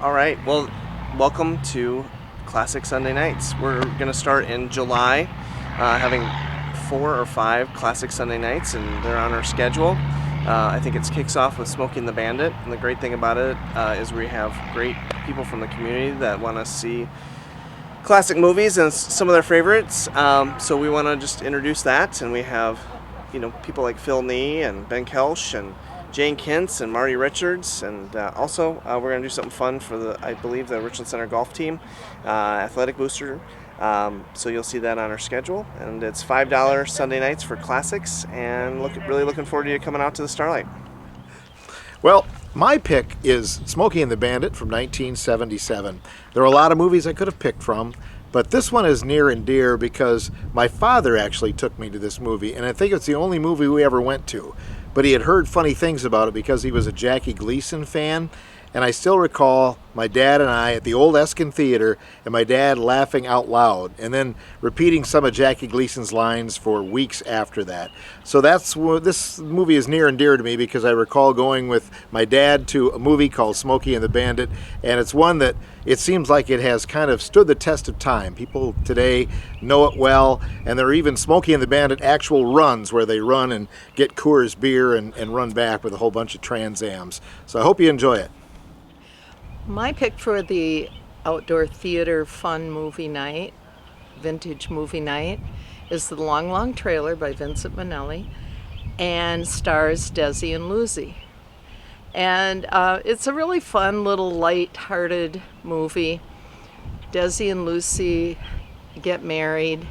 All right. Well, welcome to Classic Sunday Nights. We're going to start in July, having 4 or 5 Classic Sunday Nights, and they're on our schedule. I think it kicks off with Smoking the Bandit, and the great thing about it is we have great people from the community that want to see classic movies and some of their favorites. So we want to just introduce that, and we have, people like Phil Nee and Ben Koelsch and Jane Kintz and Marty Richards, and also we're going to do something fun for I believe the Richland Center golf team, athletic booster. So you'll see that on our schedule, and it's $5 Sunday nights for classics, and really looking forward to you coming out to the Starlight. Well, my pick is Smokey and the Bandit from 1977. There are a lot of movies I could have picked from, but this one is near and dear because my father actually took me to this movie, and I think it's the only movie we ever went to. But he had heard funny things about it because he was a Jackie Gleason fan. And I still recall my dad and I at the old Eskin Theater, and my dad laughing out loud and then repeating some of Jackie Gleason's lines for weeks after that. So this movie is near and dear to me because I recall going with my dad to a movie called Smokey and the Bandit, and it's one that it seems like it has kind of stood the test of time. People today know it well, and there are even Smokey and the Bandit actual runs where they run and get Coors beer and run back with a whole bunch of Trans Ams. So I hope you enjoy it. My pick for the outdoor theater fun movie night, vintage movie night, is The Long, Long Trailer by Vincent Minnelli, and stars Desi and Lucy. And it's a really fun little light-hearted movie. Desi and Lucy get married.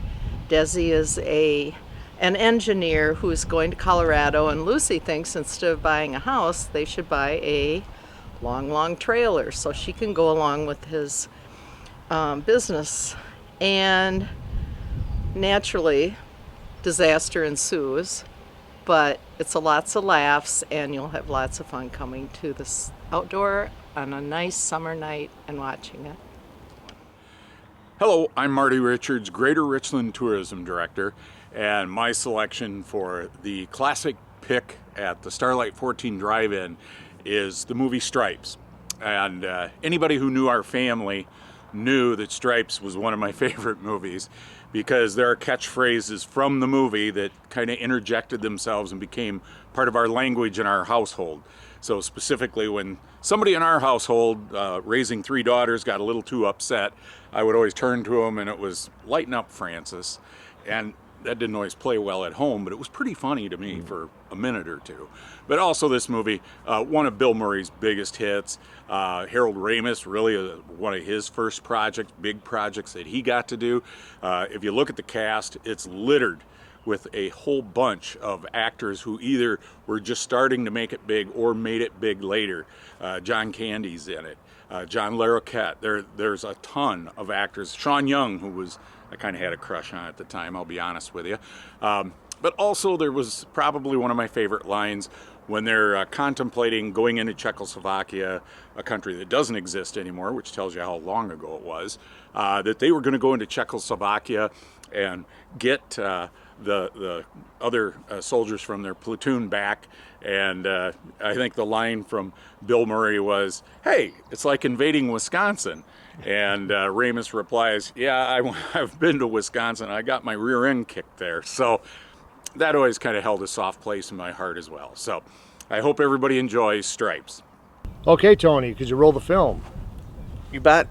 Desi is an engineer who's going to Colorado, and Lucy thinks instead of buying a house, they should buy a long, long trailer so she can go along with his business. And naturally, disaster ensues, but it's lots of laughs, and you'll have lots of fun coming to this outdoor on a nice summer night and watching it. Hello, I'm Marty Richards, Greater Richland Tourism Director, and my selection for the classic pick at the Starlight 14 Drive-In is the movie Stripes. And anybody who knew our family knew that Stripes was one of my favorite movies because there are catchphrases from the movie that kind of interjected themselves and became part of our language in our household. So specifically when somebody in our household, raising 3 daughters, got a little too upset, I would always turn to them and it was, "Lighten up, Francis." And that didn't always play well at home, but it was pretty funny to me for a minute or two. But also this movie, one of Bill Murray's biggest hits. Harold Ramis, really one of his first big projects that he got to do. If you look at the cast, it's littered with a whole bunch of actors who either were just starting to make it big or made it big later. John Candy's in it. John Larroquette. There's a ton of actors. Sean Young, who I kind of had a crush on at the time, I'll be honest with you. But also there was probably one of my favorite lines when they're contemplating going into Czechoslovakia, a country that doesn't exist anymore, which tells you how long ago it was, that they were going to go into Czechoslovakia and get the other soldiers from their platoon back. And I think the line from Bill Murray was, "Hey, it's like invading Wisconsin." And Ramis replies, "Yeah, I've been to Wisconsin. I got my rear end kicked there." So that always kind of held a soft place in my heart as well. So I hope everybody enjoys Stripes. Okay, Tony, could you roll the film? You bet.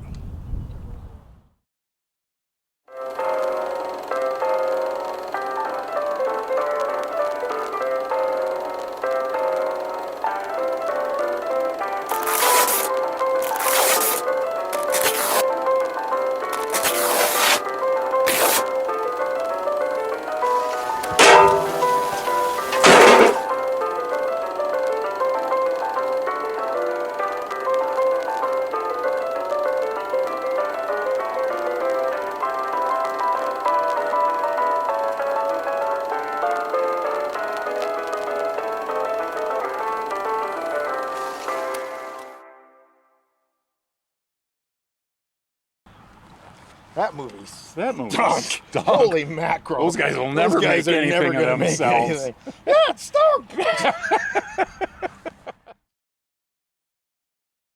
That movie. Dunk. Holy mackerel. Those guys will never make anything of themselves. Yeah, it stunk.